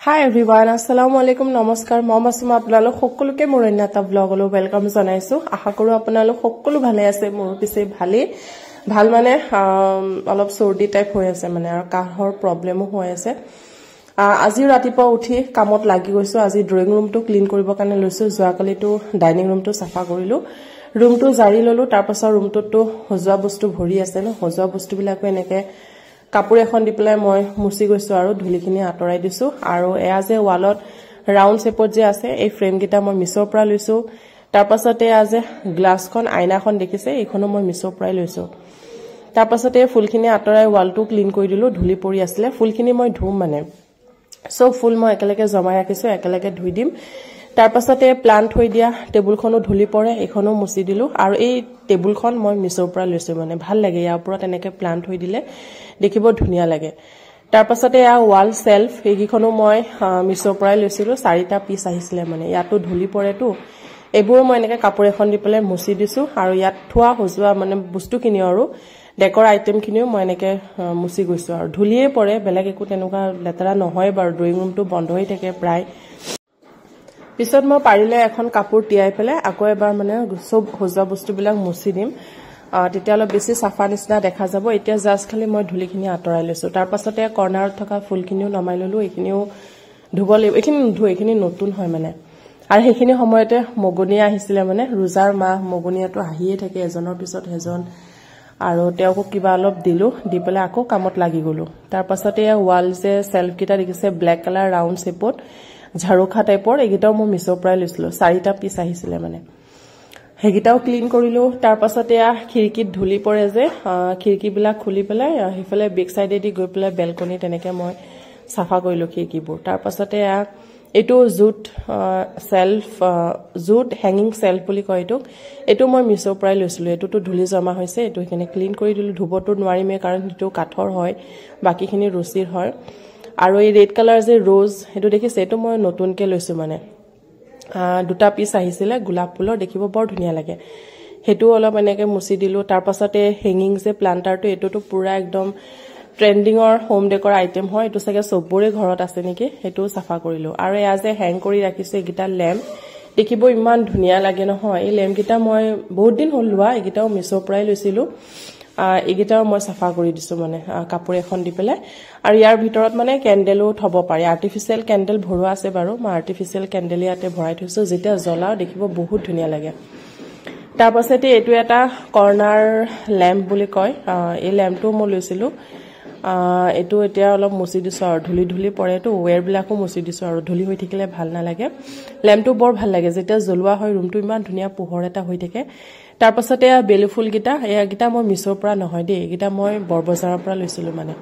Hi everyone, assalamu alaikum, namaskar. মই মাসুমা আপোনালোক সকলোকে মোৰ অন্যটা ব্লগলৈ ওয়েলকাম জনাইছো। আশা কৰো আপোনালোক সকলো ভালে আছে। মোৰ পিছে ভাল মানে অলপ সৰ্দি টাইপ হৈ আছে মানে আৰু কাহৰ প্ৰবলেমো হৈ আছে। আজি ৰাতিপুৱা উঠি কামত লাগি গৈছো। আজি ড্ৰয়িং ৰুমটো ক্লিন কৰিব কাৰণে লৈছো। যোৱাকালিটো ডাইনিং ৰুমটো সাফা কৰিলো। ৰুমটো জাৰি ললো। তাৰ পাছত ৰুমটোতো হজোৱা বস্তু ভৰি আছে ন। হজোৱা বস্তুবিলাকো এনেকে কাপোৰ এখন দি পেলাই মই মুছি গৈছো আৰু ধুলিখিনি আঁতৰাই দিছো। আৰু এয়া যে ৱালত ৰাউন্ড শেপত যে আছে এই ফ্ৰেম গিটা মই মিছৰ পৰা লৈছো। তাৰ পাছতে আজি গ্লাছখন আইনাখন দেখিছে এইখনো মই মিছৰ পৰাই লৈছো। তাৰ পাছতে ফুলখিনি আঁতৰাই ৱালটো ক্লিন কৰি দিলো। ধুলি পৰি আছিল। ফুলখিনি মই ধুম মানে সব ফুল মই একেলগে জমা ৰাখিছো, একেলগে ধুই দিম। তাৰ পাছতে প্লান্ট থৈ দিয়া টেবুলখনো ধুলি পৰে, এইখনো মুছি দিলো। আৰু এই টেবুলখন মই মিছৰ পৰা লৈছো মানে ভাল লাগে। ইয়াৰ ওপৰত এনেকে প্লান্ট থৈ দিলে দেখিব ধুনিয়া লাগে। তাৰ পাছতে এয়া ৱাল সেলফ এইখনো মই মিছৰ পৰাই লৈছিলো। 4টা পিস আহিছিল মানে ইয়াতো ধুলি পৰেটো। এইবোৰ মই এনেকে কাপোৰ এখন দি পেলাই মুছি দিছো। আৰু ইয়াত থোৱা হজোৱা মানে বস্তুখিনি আৰু ডেকৰ আইটেমখিনিও মই এনেকে মুছি গৈছো। আৰু ধুলিয়ে পৰে, বেলেগ একো তেনেকুৱা লেতেৰা নহয় বাৰু। ড্ৰয়িং ৰুমটো বন্ধ হৈ থাকে প্ৰায়। পিছত মই পাৰিলে এখন কাপোৰ তিয়াই পেলাই আকৌ এবাৰ মানে সব হজোৱা বস্তুবিলাক মুছি দিম। তেতিয়া অলপ বেছি সাফা নিচিনা দেখা যাব। এতিয়া জাস্ট খালি মই ধুলিখিনি আঁতৰাই লৈছো। তাৰ পাছতে কৰ্নাৰত থকা ফুলখিনিও নমাই ললো। এইখিনিও ধুব লাগিব। এইখিনি নুধু, এইখিনি নতুন হয় মানে। আৰু সেইখিনি সময়তে মগনিয়া আহিছিল মানে। ৰোজাৰ মাহ মগনিয়াটো আহিয়ে থাকে এজনৰ পিছত এজন। আৰু তেওঁকো কিবা অলপ দিলো, দি পেলাই আকৌ কামত লাগি গলো। তাৰ পাছতে ৱাল যে সেলফ গিটা দেখিছে ব্ল্যাক কালাৰ ৰাউন্ড শেপত ঝাৰুখা টাইপৰ এইগিটাও মই মিছৰ পৰাই লৈছিলো। 4টা পিস আহিছিল মানে। হেগিটাও ক্লিন কৰিলো। তাৰ পাছতে খিৰিকিত ধুলি পৰে যে খিৰিকিবিলাক খুলি পেলাই হেফালে বেক সাইডে দি গৈ পেলাই বেলকনি তেনেকে মই সাফা কৰিলো খিৰিকিবোৰ। তাৰ পাছতে এটো jute self jute hanging self বুলি কয় এটো। এটো মই মিছৰ পৰাই লৈছিলো। এটোটো ধুলি জমা হৈছে। এটো এখানে ক্লিন কৰি দিলো। ধুবটো নোৱাৰিমে কাৰণ এটো কাঠৰ হয়, বাকিখিনি ৰছীৰ হয়। আৰু এই ৰেড কালাৰ যে ৰ'জ এটো দেখিছে, এটো মই নতুনকে লৈছো মানে। 2টা পিস আহিছিল গোলাপ ফুলৰ, দেখিব বৰ ধুনিয়া লাগে। হেতু অলপ এনেকে মুছি দিলো। তাৰ পাছতে হেঙ্গিং যে প্লান্টাৰটো এটোটো পুৰা একদম ট্ৰেন্ডিংৰ হোম ডেকৰ আইটেম হয়। এটো সগে সবৰে ঘৰত আছে নেকি। হেতু সাফা কৰিলো। আৰু এয়া যে হ্যাং কৰি ৰাখিছে এগিটা ল্যাম্প, দেখিব ইমান ধুনিয়া লাগে নহয়। এই ল্যাম্প গিটা মই বহুত দিন হ'ল লোৱা। এগিটাও মিছৰ পৰাই লৈছিলো। এগিটাও মই সাফা কৰি দিছো মানে কাপোৰ এখন দি পেলাই। আৰু ইয়াৰ ভিতৰত মানে কেন্ডেলো থব পাৰি। আৰ্টিফিশিয়াল কেন্ডেল ভৰোৱা আছে বাৰু। মই আৰ্টিফিশিয়াল কেন্ডেল ইয়াতে ভৰাই থৈছো। যেতিয়া জ্বলাও দেখিব বহুত ধুনিয়া লাগে। তাৰ পাছতে এটো এটা কৰ্নাৰ ল্যাম্প বুলি কয়। এই ল্যাম্পটো মই লৈছিলো। এটো এতিয়া অলপ মুছি দিছো আৰু ধুলি পৰেটো ওৱেৰ বিলাকো মুছি দিছো আৰু ধুলি হৈ থাকিলে ভাল নালাগে। ল্যাম্পটো বৰ ভাল লাগে যেতিয়া জ্বলোৱা হয়। ৰুমটো ইমান ধুনিয়া পোহৰ এটা হৈ থাকে। তাৰ পাছতে বেলি ফুল গিটা এগিটা মই মিছৰ পৰা নহয় দেই। এগিটা মই বৰবজাৰৰ পৰা লৈছিলো মানে।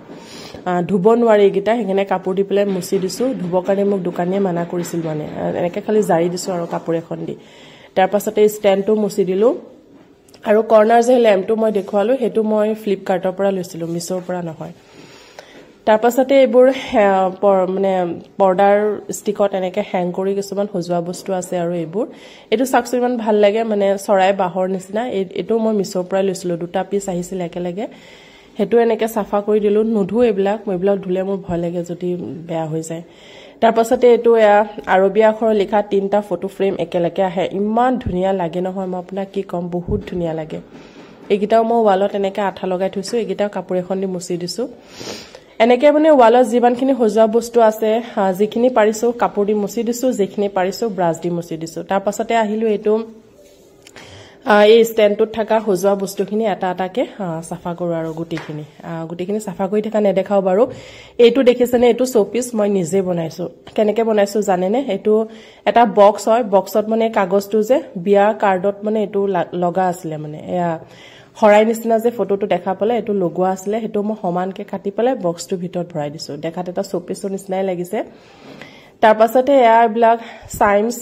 ধুব নোৱাৰি এগিটা, হেগনে কাপোৰ দি পেলাই মুছি দিছো। ধুব কাৰণে মোক দোকানীয়ে মানা কৰিছিল মানে। এনেকে খালি জাৰি দিছো আৰু কাপোৰ এখন দি। তাৰ পাছতে ষ্টেণ্ডটো মুছি দিলো। আৰু কৰ্নাৰ যে ল্যাম্পটো মই দেখুৱালো হেতু মই ফ্লিপকাৰ্টৰ পৰা লৈছিলো, মিছৰ পৰা নহয়। তাৰ পাছতে এইবোৰ মানে পৰ্দাৰ ষ্টিকত এনেকে হ্যাং কৰি কিছুমান হজোৱা বস্তু আছে আৰু এইবোৰ। এটো চাকছ ইমান ভাল লাগে মানে চৰাই বাহৰ নিচিনা। এটো মই মিছৰ পৰা লৈছিলো। 2টা পিস আহিছিল একেলগে। হেতু এনেকে সাফা কৰি দিলো। নুধু এইবিলাক ধুলে মোৰ ভয় লাগে যদি বেয়া হৈ যায়। তাৰ পাছতে এটো আৰবীয়া আখৰ লিখা 3টা ফটো ফ্ৰেম একেলগে আহে। ইমান ধুনিয়া লাগে নহয়, মই আপোনাক কি কম, বহুত ধুনিয়া লাগে। এইগিটাও মই ৱালত এনেকে আঠা লগাই থৈছো। এইগিটাও কাপোৰ এখন দি মুছি দিছো। এনেকে মানে ৱালত যিমানখিনি হজোৱা বস্তু আছে যিখিনি পাৰিছো কাপোৰ দি মুছি দিছো, যিখিনি পাৰিছো ব্ৰাছ দি মুছি দিছো। তাৰ পাছতে আহিলো এটো এই ষ্টেণ্ডটোত থকা হজোৱা বস্তুখিনি এটা এটাকে সাফা কৰো আৰু গুটিখিনি সাফা কৰি থকা নেদেখাও বাৰু। এইটো দেখিছেনে, এইটো শোপিস মই নিজে বনাইছো। কেনেকে বনাইছো জানেনে? এইটো এটা বক্স হয়। বক্সত মানে কাগজটো যে বিয়া কাৰ্ডত মানে এইটো লগা আছিল মানে। এয়া হৰাই নিচিনা যে ফটোটো দেখা পালে এইটো লগোৱা আছিল। হেতু মই সমানকে কাটি পেলাই বক্সটোৰ ভিতৰত ভৰাই দিছো। দেখাত এটা শোপিসৰ নিচিনাই লাগিছে। তাৰ পাছতে এইবিলাক সাইন্স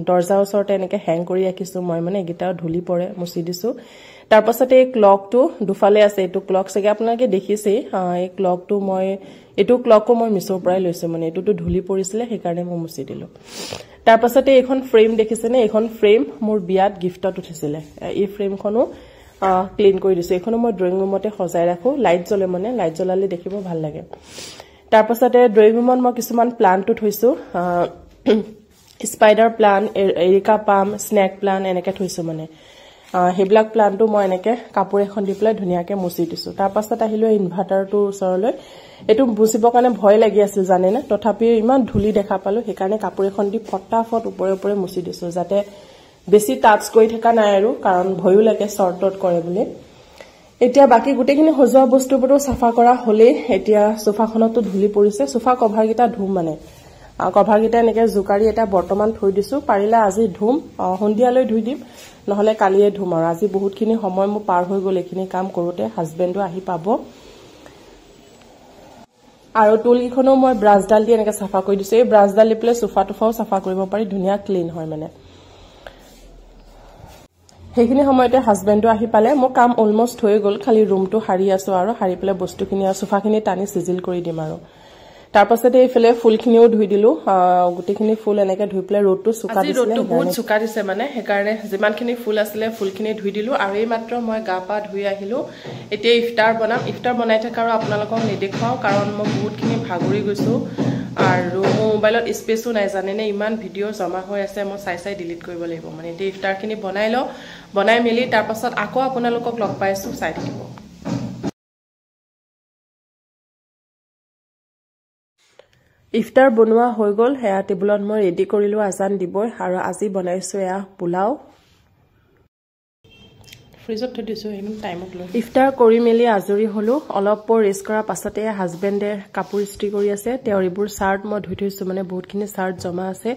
দৰ্জাৰ ওচৰতে এনেকে হ্যাং কৰি ৰাখিছো মই মানে। এগিটাও ধুলি পৰে, মুছি দিছো। তাৰ পাছতে এই ক্লকটো দুফালে আছে। এইটো ক্লক সগে আপোনালোকে দেখিছে। এই ক্লকটো এইটো ক্লকো মই মিছৰ পৰাই লৈছো মানে। এটোটো ধুলি পৰিছিল সেইকাৰণে মই মুছি দিলো। তাৰ পাছতে এইখন ফ্ৰেম দেখিছেনে? এইখন ফ্ৰেম মোৰ বিয়াত গিফটত উঠিছিল। এই ফ্ৰেমখনো ক্লিন কৰি দিছো। এইখনো মই ড্ৰয়িং ৰুমতে সজাই ৰাখো। লাইট জ্বলে মানে, লাইট জ্বলালে দেখিব ভাল লাগে। তাৰ পাছতে ড্ৰয়িং ৰুমত মই কিছুমান প্লান্টটো থৈছো স্পাইডাৰ প্লান্ট এৰিকা পাম স্নেক প্লান্ট এনেকে থৈছো মানে হেবিলাক প্লান্টটো মই এনেকে কাপোৰ এখন দি পেলাই ধুনিয়াকে মুছি দিছো তাৰ পাছত আহিলো ইনভাৰ্টাৰটো ওচৰলৈ এটো বুজিবৰ কাৰণে ভয় লাগি আছিল জানে না তথাপি ইমান ধুলি দেখা পালো হেকাৰণে কাপোৰ এখন দি ফটাফট ওপৰে ওপৰে মুছি দিছো যাতে বেছি টাচ কৰি থকা নাই আৰু কাৰণ ভয়ও লাগে শৰ্ট ডট কৰে বুলি এতিয়া বাকি গুটেখিনি হজোৱা বস্তুবোৰো সাফা কৰা হলে এতিয়া সোফাখনতো ধুলি পৰিছে সোফা কভাৰ গিটা ধুম মানে কভাৰ গিটা এনেকে জুকাৰি এটা বৰ্তমান থৈ দিছো পাৰিলা আজি ধুম হন্দিয়ালৈ ধুই দিম নহলে কালিয়ে ধুম আৰু আজি বহুতখিনি সময় মু পাৰ হৈ গল এখিনি কাম কৰোতে হাজবেণ্ডো আহি পাব আৰু টুলগিখনো মই ব্ৰাছডাল দি এনেকে সাফা কৰি দিছো এই ব্ৰাছডাল দি প্লে সোফা টুফাও সাফা কৰিব পাৰি ধুনিয়া ক্লিন হয় মানে হেখিনি সময়তে হাজবেণ্ডো আহি পালে মোৰ কাম অলমোস্ট হৈ গল খালি ৰুমটো হাৰি আছো আৰু হাৰি পেলে বস্তুখিনি আৰু সোফাখিনি টানি সিজিল কৰি দিম আৰু তাৰ পাছতে এইফালে ফুলখিনিও ধুই দিলো গুটিখিনি ফুল এনেকে ধুই পেলে ৰ'দটো শুকা দিছিলে ৰ'দটো বহুত শুকা দিছে মানে হেকাৰণে যিমানখিনি ফুল আছিলে ফুলখিনি ধুই দিলো আৰু এই মাত্ৰ মই গাপা ধুই আহিলো এতিয়া ইফতাৰ বনাই থাকা আৰু আপোনালোকক নেদেখাও কাৰণ মই বহুতখিনি ভাগৰি গৈছো আৰু মোবাইলত স্পেচও নাই জানেনে ইমান ভিডিও জমা হৈ আছে মই চাই ডিলিট কৰিব লাগিব মানে এতিয়া ইফতাৰখিনি বনাই মেলি তাৰ পাছত আকৌ আপোনালোকক লগ পাইছো চাই থাকিব ইফতাৰ বনোৱা হৈ গল হেয়া টেবুলত মই ৰেডি কৰিলো আজান দিবই আৰু আজি বনাইছো এয়া পোলাও ফ্ৰিজত থৈ দিছো ইমান টাইমক লৈ ইফতাৰ কৰি মেলি আজৰি হলো অলপ পৰ ৰেষ্ট কৰা পাছতে হাজবেণ্ডে কাপোৰ ইস্ত্ৰি কৰি আছে তেওঁৰ ইবোৰ শাৰ্ট মই ধুই থৈছো মানে বহুতখিনি শাৰ্ট জমা আছে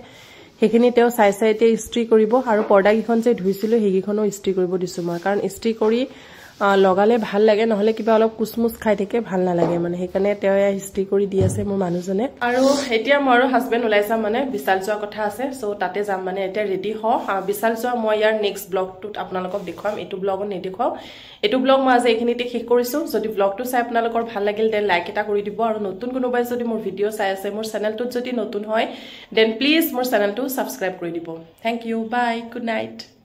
হেখিনি তেওঁ চাইতে ইস্ত্ৰি কৰিব আৰু পৰ্দাগিখন যে ধুইছিলো হেগিখনো ইস্ত্ৰি কৰিব দিছো মই কাৰণ ইস্ত্ৰি কৰি লগালে ভাল লাগে নহলে কিবা অলপ কুচমুচ খাই থাকে ভাল নালাগে মানে হেকাৰণে তেওঁ ইস্ত্ৰি কৰি দি আছে মোৰ মানুহজনে আৰু এতিয়া মই আৰু হাজবেণ্ড ওলাইছা মানে বিশাল যোৱা কথা আছে সো তাতে যাম মানে এতিয়া ৰেডি হ বিশাল যোৱা মই ইয়াৰ নেক্সট ব্লগটোত আপোনালোকক দেখুৱাম এটো ব্লগত নেদেখাও এটো ব্লগ মই আজি এখিনিতে শেষ কৰিছো যদি ব্লগটো চাই আপোনালোকৰ ভাল লাগিল দেন লাইক এটা কৰি দিব আৰু নতুন কোনোবাই যদি মোৰ ভিডিও চাই আছে মোৰ চেনেলটোত যদি নতুন হয় দেন প্লিজ মোৰ চেনেলটো সাবস্ক্ৰাইব কৰি দিব thank you bye good night